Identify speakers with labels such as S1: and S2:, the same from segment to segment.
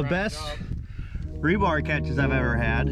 S1: the best rebar catches I've ever had.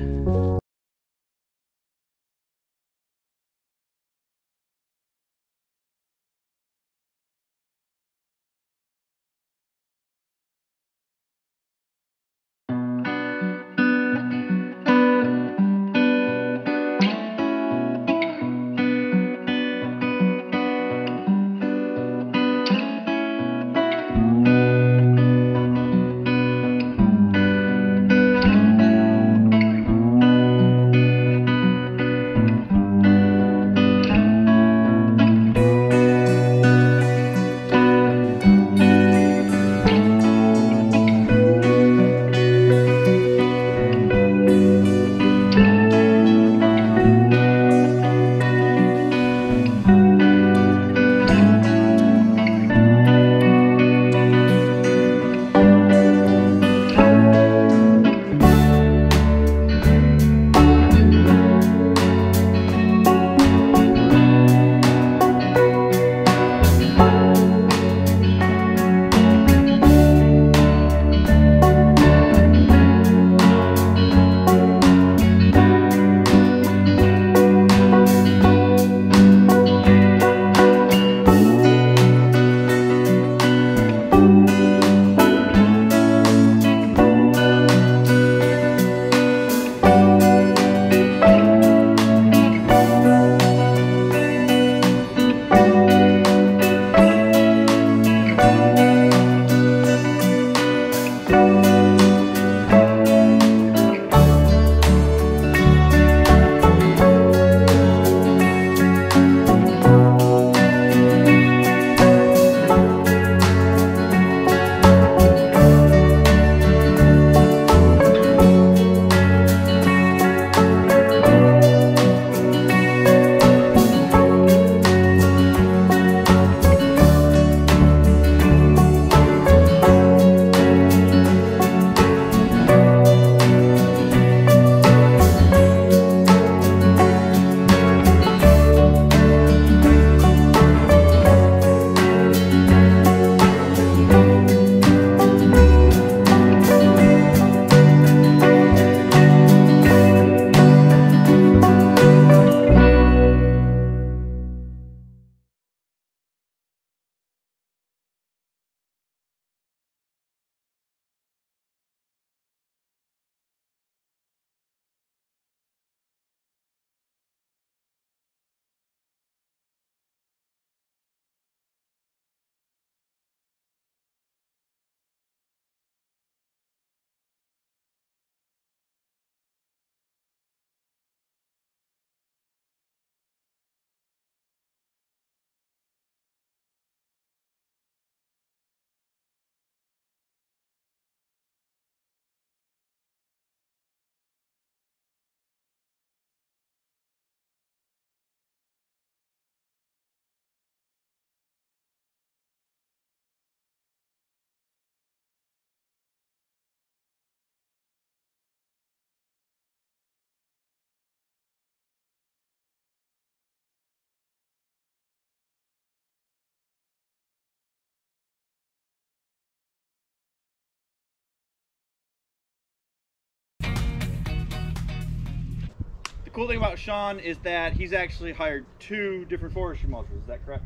S1: Cool thing about Shawn is that he's actually hired 2 different forestry mulchers. Is that correct?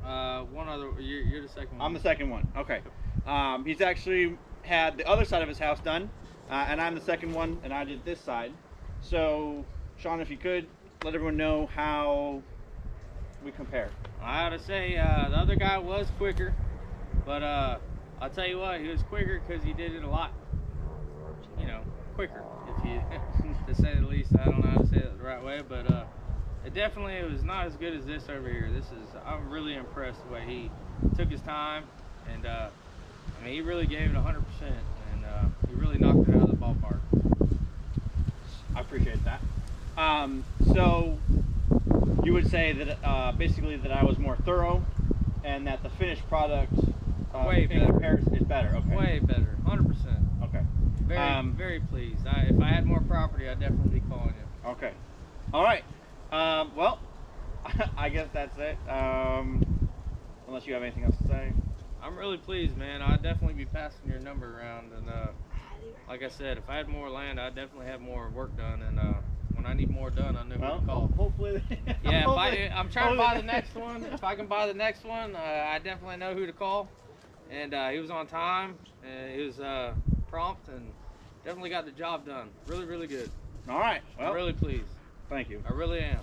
S2: One other. You're the second one.
S1: I'm the second one. Okay. He's actually had the other side of his house done, and I'm the second one, and I did this side. So, Shawn, if you could let everyone know how we compare.
S2: I gotta say, the other guy was quicker, but I'll tell you what, he was quicker because he did it a lot. You know, quicker, if you to say the least. I don't know how to say it the right way, but it was not as good as this over here. I'm really impressed the way he took his time, and I mean, he really gave it 100%, and he really knocked it out of the ballpark.
S1: I appreciate that. So you would say that basically that I was more thorough, and that the finished product
S2: way better.
S1: Comparison is better. Okay.
S2: Way better, 100%.
S1: Okay.
S2: Very pleased. If I had more property, I'd definitely be calling you.
S1: Okay. All right. Well, I guess that's it. Unless you have anything else to say.
S2: I'm really pleased, man. I'd definitely be passing your number around, and like I said, if I had more land, I'd definitely have more work done. And when I need more done, I know who to call.
S1: Hopefully.
S2: Yeah, I'm trying to buy the next one. If I can buy the next one, I definitely know who to call. And he was on time, and he was prompt, and definitely got the job done. Really, really good.
S1: All right. Well,
S2: I'm really pleased.
S1: Thank you.
S2: I really am.